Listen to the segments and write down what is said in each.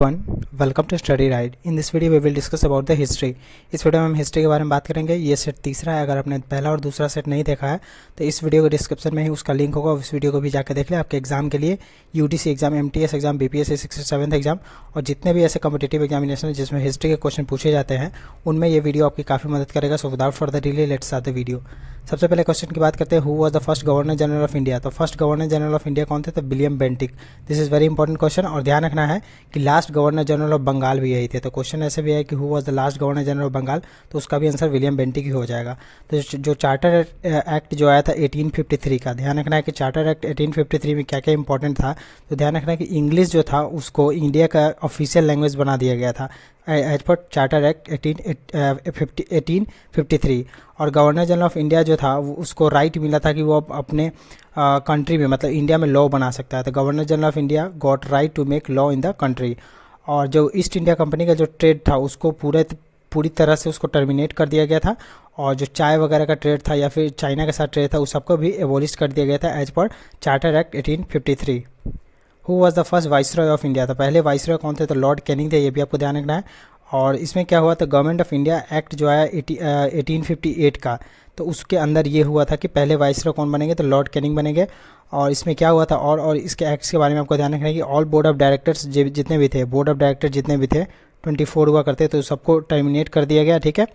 One welcome to study right. In this video we will discuss about the history. इस video में हम history के बारे में बात करेंगे। ये सेट तीसरा है। अगर आपने पहला और दूसरा सेट नहीं देखा है तो इस वीडियो के डिस्क्रिप्शन में ही उसका लिंक होगा। उस वीडियो को भी जाकर देख लें। आपके एग्जाम के लिए UTC exam, MTS exam, BPSC 67th exam और जितने भी ऐसे कॉम्पिटिटिव एग्जामिनेशन जिसमें हिस्ट्री के क्वेश्चन पूछे जाते हैं उनमें ये वीडियो आपकी काफ़ी मदद करेगा। So without further delay let's start the video. सबसे पहले क्वेश्चन की बात करते हैं, who was the first governor general of India. तो first governor general of India कौन थे? तो William Bentinck. This is very important question और ध्यान रखना है कि last governor general of Bengal भी यही थे। तो क्वेश्चन ऐसे भी है कि who was the last governor general of Bengal, तो उसका भी आंसर विलियम बेंटिक ही हो जाएगा। तो जो चार्टर एक्ट जो आया था 1853 का, ध्यान रखना है कि चार्टर एक्ट 1853 में क्या क्या इंपॉर्टेंट था। तो ध्यान रखना है कि इंग्लिश जो था उसको इंडिया का ऑफिशियल लैंग्वेज बना दिया गया था एज पर चार्टर एक्ट 1853। और गवर्नर जनरल ऑफ इंडिया जो था उसको राइट मिला था कि वो अपने कंट्री में मतलब इंडिया में लॉ बना सकता है। तो governor general of India got right to make law in the country. और जो ईस्ट इंडिया कंपनी का जो ट्रेड था उसको पूरी तरह से उसको टर्मिनेट कर दिया गया था। और जो चाय वगैरह का ट्रेड था या फिर चाइना के साथ ट्रेड था उस सबको भी एबोलिश कर दिया गया था as per charter act 1853। Who was the first viceroy of India. तो पहले वाइसरॉय कौन थे? तो लॉर्ड कैनिंग थे। ये भी आपको ध्यान रखना है। और इसमें क्या हुआ था, गवर्नमेंट ऑफ इंडिया एक्ट जो आया 1858 का, तो उसके अंदर ये हुआ था कि पहले वाइसरॉय कौन बनेंगे? तो लॉर्ड कैनिंग बनेंगे। और इसमें क्या हुआ था और इसके एक्ट्स के बारे में आपको ध्यान रखना है कि ऑल बोर्ड ऑफ डायरेक्टर्स जितने भी थे, बोर्ड ऑफ डायरेक्टर जितने भी थे 24 हुआ करते, तो सबको टर्मिनेट कर दिया गया। ठीक है।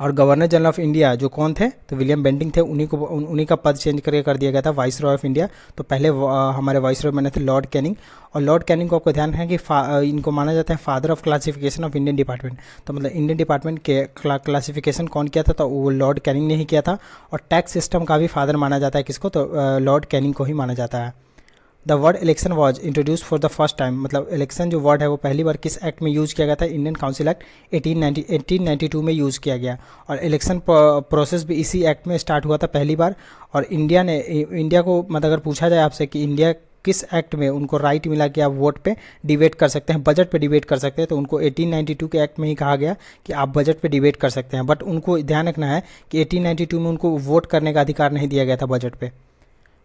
और गवर्नर जनरल ऑफ इंडिया जो कौन थे? तो विलियम बेंटिंग थे। उन्हीं का पद चेंज करके कर दिया गया था वाइसरॉय ऑफ इंडिया। तो पहले हमारे वाइसरॉय बने थे लॉर्ड कैनिंग। और लॉर्ड कैनिंग को आपको ध्यान रखना है कि इनको माना जाता है father of classification of Indian department. तो मतलब इंडियन डिपार्टमेंट के क्लासिफिकेशन कौन किया था? तो वो लॉर्ड कैनिंग ने ही किया था। और टैक्स सिस्टम का भी फादर माना जाता है किसको? तो लॉर्ड कैनिंग को ही माना जाता है। The word election was introduce for the first time. मतलब इलेक्शन जो वर्ड है वो पहली बार किस एक्ट में यूज़ किया गया था? इंडियन काउंसिल एक्ट 1892 में यूज़ किया गया। और इलेक्शन प्रोसेस भी इसी एक्ट में स्टार्ट हुआ था पहली बार। और इंडिया को मतलब अगर पूछा जाए आपसे कि इंडिया किस एक्ट में उनको राइट मिला कि आप वोट पे डिबेट कर सकते हैं, बजट पे डिबेट कर सकते हैं, तो उनको 1892 के एक्ट में ही कहा गया कि आप बजट पे डिबेट कर सकते हैं। बट उनको ध्यान रखना है कि 1892 में उनको वोट करने का अधिकार नहीं दिया गया था बजट पे।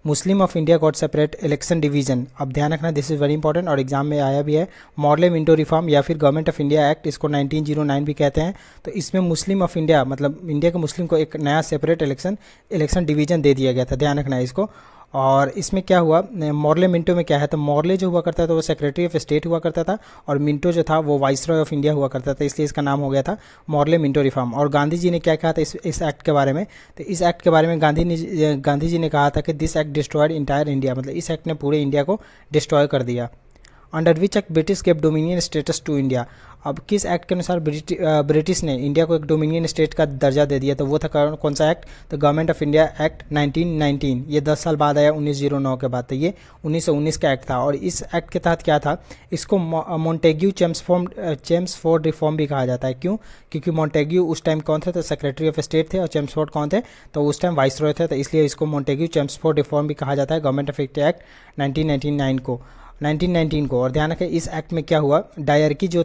मुस्लिम of India got separate election division. अब ध्यान रखना, दिस इज़ वेरी इंपॉर्टेंट और एग्जाम में आया भी है। मॉर्ले मिंटो रिफॉर्म या फिर गवर्नमेंट ऑफ इंडिया एक्ट, इसको 1909 भी कहते हैं। तो इसमें मुस्लिम ऑफ इंडिया मतलब इंडिया के मुस्लिम को एक नया सेपरेट इलेक्शन डिवीजन दे दिया गया था। ध्यान रखना है इसको। और इसमें क्या हुआ, मॉर्ले मिंटो में क्या है, तो मॉर्ले जो हुआ करता था वो सेक्रेटरी ऑफ स्टेट हुआ करता था और मिंटो जो था वो वाइसरॉय ऑफ इंडिया हुआ करता था, इसलिए इसका नाम हो गया था मॉर्ले मिंटो रिफॉर्म। और गांधी जी ने क्या कहा था इस एक्ट के बारे में? तो इस एक्ट के बारे में गांधी जी ने कहा था कि this act destroyed entire India, मतलब इस एक्ट ने पूरे इंडिया को डिस्ट्रॉय कर दिया। Under which act British gave dominion status to India. अब किस एक्ट के अनुसार ब्रिटिश ने इंडिया को एक डोमिनियन स्टेट का दर्जा दे दिया? तो वो था कौन सा एक्ट? तो गवर्नमेंट ऑफ इंडिया एक्ट 1919। ये 10 साल बाद आया, 1909 के बाद। तो ये 1919 का एक्ट था। और इस एक्ट के तहत क्या था, इसको मॉन्टेग्यू चेम्सफोर्ड रिफॉर्म भी कहा जाता है। क्यों? क्योंकि मॉन्टेग्यू उस टाइम कौन थे? तो सेक्रेटरी ऑफ स्टेट थे। और चेम्सफोर्ड कौन थे? तो उस टाइम वाइसरॉय थे। तो इसलिए इसको मॉन्टेग्यू चेम्सफोर्ड रिफॉर्म भी कहा जाता है, गवर्नमेंट ऑफ इंडिया एक्ट 1919 को। और ध्यान रखें इस एक्ट में क्या हुआ, डायरकी जो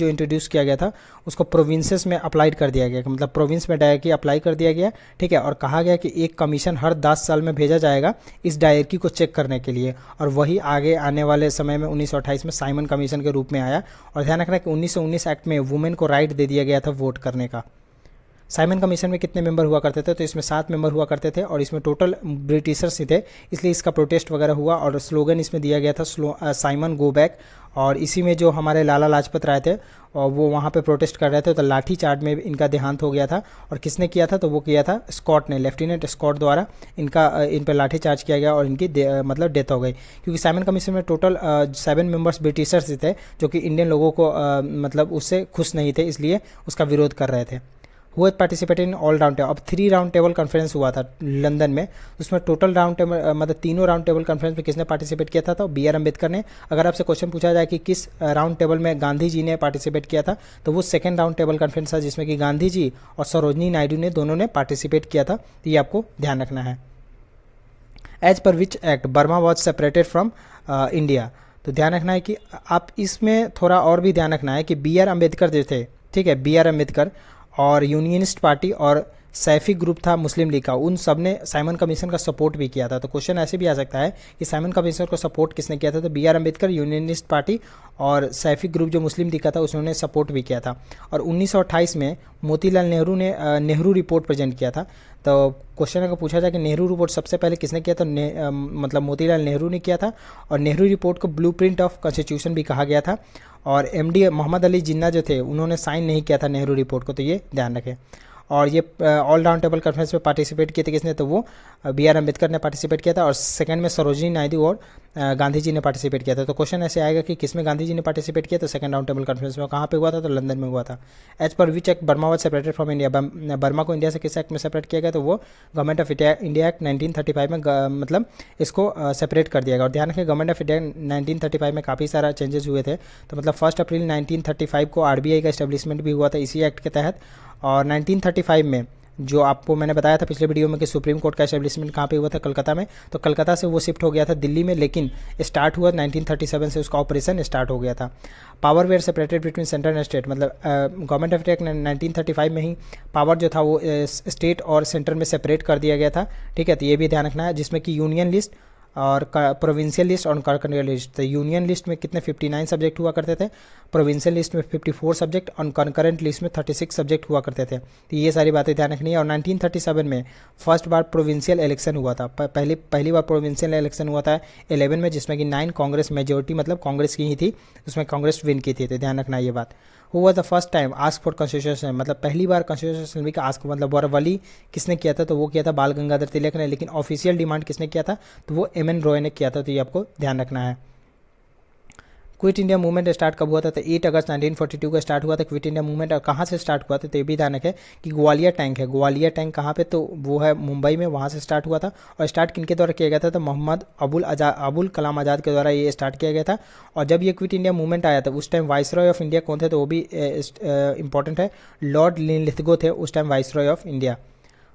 इंट्रोड्यूस किया गया था उसको प्रोविंसेस में अप्लाइड कर दिया गया, मतलब प्रोविंस में डायरकी अप्लाई कर दिया गया। ठीक है। और कहा गया कि एक कमीशन हर 10 साल में भेजा जाएगा इस डायरकी को चेक करने के लिए। और वही आगे आने वाले समय में 1928 में साइमन कमीशन के रूप में आया। और ध्यान रखना कि 1919 एक्ट में वुमेन को राइट दे दिया गया था वोट करने का। साइमन कमीशन में कितने मेंबर हुआ करते थे? तो इसमें 7 मेंबर हुआ करते थे और इसमें टोटल ब्रिटिशर्स ही थे, इसलिए इसका प्रोटेस्ट वगैरह हुआ। और स्लोगन इसमें दिया गया था साइमन गो बैक। और इसी में जो हमारे लाला लाजपत राय थे और वो वहाँ पे प्रोटेस्ट कर रहे थे, तो लाठी चार्ज में इनका देहांत हो गया था। और किसने किया था? तो वो किया था स्कॉट ने, लेफ्टिनेंट स्कॉट द्वारा इन पर लाठी चार्ज किया गया और इनकी मतलब डेथ हो गई। क्योंकि साइमन कमीशन में टोटल 7 मेंबर्स ब्रिटिशर्स ही थे जो कि इंडियन लोगों को मतलब उससे खुश नहीं थे, इसलिए उसका विरोध कर रहे थे। हुआ participated in all round table. अब 3 राउंड टेबल कॉन्फ्रेंस हुआ था लंदन में, उसमें टोटल राउंड टेबल मतलब तीनों राउंड टेबल कॉन्फ्रेंस में किसने पार्टिसिपेट किया था? तो BR अम्बेडकर ने। अगर आपसे क्वेश्चन पूछा जाए कि किस राउंड टेबल में गांधी जी ने पार्टिसिपेट किया था, तो वो सेकेंड राउंड टेबल कॉन्फ्रेंस था जिसमें कि गांधी जी और सरोजनी नायडू ने दोनों ने पार्टिसिपेट किया था। तो ये आपको ध्यान रखना है। As per which act Burma was separated from India. तो ध्यान रखना है कि आप इसमें थोड़ा और भी ध्यान रखना है कि BR अम्बेडकर जो थे, ठीक है, BR अम्बेडकर और यूनियनिस्ट पार्टी और सैफी ग्रुप था मुस्लिम लीग का, उन सब ने साइमन कमीशन का सपोर्ट भी किया था। तो क्वेश्चन ऐसे भी आ सकता है कि साइमन कमीशन को सपोर्ट किसने किया था, तो B R Ambedkar, unionist party, और सैफी ग्रुप जो मुस्लिम लीग का था उसने सपोर्ट भी किया था। और 1928 में मोतीलाल नेहरू ने नेहरू रिपोर्ट प्रेजेंट किया था। तो क्वेश्चन अगर पूछा जाए कि नेहरू रिपोर्ट सबसे पहले किसने किया, तो मतलब मोतीलाल नेहरू ने किया था। और नेहरू रिपोर्ट को ब्लूप्रिंट ऑफ कॉन्स्टिट्यूशन भी कहा गया था। और एमडी मोहम्मद अली जिन्ना जो थे उन्होंने साइन नहीं किया था नेहरू रिपोर्ट को, तो ये ध्यान रखें। और ये ऑल राउंड टेबल कॉन्फ्रेंस में पार्टिसिपेट किए थे किसने, तो वो बी आर अम्बेडकर ने पार्टिसिपेट किया था। और सेकंड में सरोजिनी नायडू और गांधी जी ने पार्टिसिपेट किया था। तो क्वेश्चन ऐसे आएगा कि किसमें गांधी जी ने पार्टिसिपेट किया, तो सेकंड राउंड टेबल कॉन्फ्रेंस में। कहाँ पे हुआ था, तो लंदन में हुआ था। As per which act Burma was separated from India, Burma को इंडिया से किस एक्ट में सेपरेट किया गया, तो वो गवर्नमेंट ऑफ इंडिया एक्ट 1935 में मतलब इसको सेपरेट कर दिया गया। और ध्यान रखें गवर्नमेंट ऑफ इंडिया 1935 में काफ़ी सारा चेंजेस हुए थे। तो मतलब 1 अप्रैल 1935 को आरबीआई का इस्टेब्लिशमेंट भी हुआ था इसी एक्ट के तहत। और 1935 में जो आपको मैंने बताया था पिछले वीडियो में कि सुप्रीम कोर्ट का एस्टेब्लिशमेंट कहाँ पे हुआ था, कलकत्ता में। तो कलकत्ता से वो शिफ्ट हो गया था दिल्ली में, लेकिन स्टार्ट हुआ 1937 से उसका ऑपरेशन स्टार्ट हो गया था। Power were separated between central and state, मतलब गवर्नमेंट ऑफ इंडिया 1935 में ही पावर जो था वो स्टेट और सेंटर में सेपरेट कर दिया गया था। ठीक है, तो ये भी ध्यान रखना है, जिसमें कि यूनियन लिस्ट और प्रोविंशियल लिस्ट और कंकरेंट लिस्ट। तो यूनियन लिस्ट में कितने 59 सब्जेक्ट हुआ करते थे, प्रोविंशियल लिस्ट में 54 सब्जेक्ट और कंकरेंट लिस्ट में 36 सब्जेक्ट हुआ करते थे। तो ये सारी बातें ध्यान रखनी है। और 1937 में फर्स्ट बार प्रोविंशियल इलेक्शन हुआ था, पहली बार प्रोविंशियल इलेक्शन हुआ था 11 में, जिसमें कि 9 कांग्रेस मेजोरिटी मतलब कांग्रेस की ही थी, उसमें कांग्रेस विन की थी। तो ध्यान रखना ये बात। Who was the first time ask for constitution, मतलब पहली बार कॉन्स्टिट्यूशन असेंबली का आस्क मतलब वली किसने किया था, तो वो किया था बाल गंगाधर तिलक ने। लेकिन ऑफिशियल डिमांड किसने किया था, तो वो एम एन रॉय ने किया था। तो ये आपको ध्यान रखना है। क्विट इंडिया मूवमेंट स्टार्ट कब हुआ था, तो 8 अगस्त 1942 को स्टार्ट हुआ था क्विट इंडिया मूवमेंट। और कहाँ से स्टार्ट हुआ था, तो ये भी ध्यान रखें कि ग्वालियर टैंक है, ग्वालियर टैंक कहाँ पे, तो वो है मुंबई में, वहाँ से स्टार्ट हुआ था। और स्टार्ट किनके द्वारा किया गया था, तो मोहम्मद अबुल कलाम आज़ाद के द्वारा ये स्टार्ट किया गया था। और जब ये क्विट इंडिया मूवमेंट आया था उस टाइम वाइसरॉय ऑफ इंडिया कौन थे, तो वो भी इंपॉर्टेंट है, लॉर्ड लिनलिथगो थे उस time viceroy of India.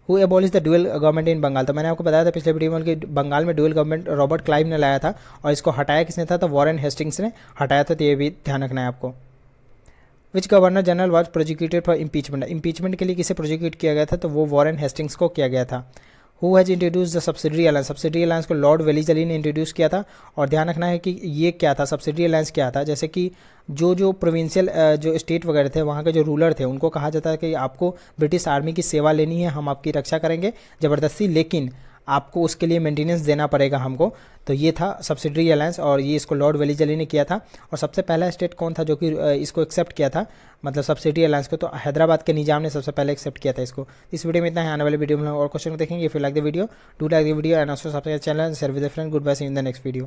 Who abolish the dual government in Bengal, तो मैंने आपको बताया था पिछले वीडियो में कि बंगाल में ड्यूअल गवर्नमेंट रॉबर्ट क्लाइव ने लाया था। और इसको हटाया किसने था, तो वॉरेन हेस्टिंग्स ने हटाया था। तो ये भी ध्यान रखना है आपको। Which governor general was prosecuted for impeachment, impeachment के लिए किसे प्रोजिक्यूट किया गया था, तो वो वॉरेन हेस्टिंग्स को किया गया था। Who has introduce the subsidiary alliance, subsidiary alliance को लॉर्ड वेलीजली ने इंट्रोड्यूस किया था। और ध्यान रखना है कि ये क्या था, सब्सिडरी अलायंस क्या था, जैसे कि जो प्रोविंशियल जो स्टेट वगैरह थे वहाँ के जो रूलर थे उनको कहा जाता है कि आपको ब्रिटिश आर्मी की सेवा लेनी है, हम आपकी रक्षा करेंगे ज़बरदस्ती, लेकिन आपको उसके लिए मेंटेनेंस देना पड़ेगा हमको। तो ये था सब्सिडरी अलायंस और ये इसको लॉर्ड वेलीजली ने किया था। और सबसे पहला स्टेट कौन था जो कि इसको एक्सेप्ट किया था, मतलब सब्सिडरी अलायंस को, तो हैदराबाद के निजाम ने सबसे पहले एक्सेप्ट किया था इसको। इस वीडियो में इतना है, आने वाले वीडियो में और क्वेश्चन को देखेंगे। If you like the video, do like the video and also subscribe channel, share with friend. Good bye, see you in the next video.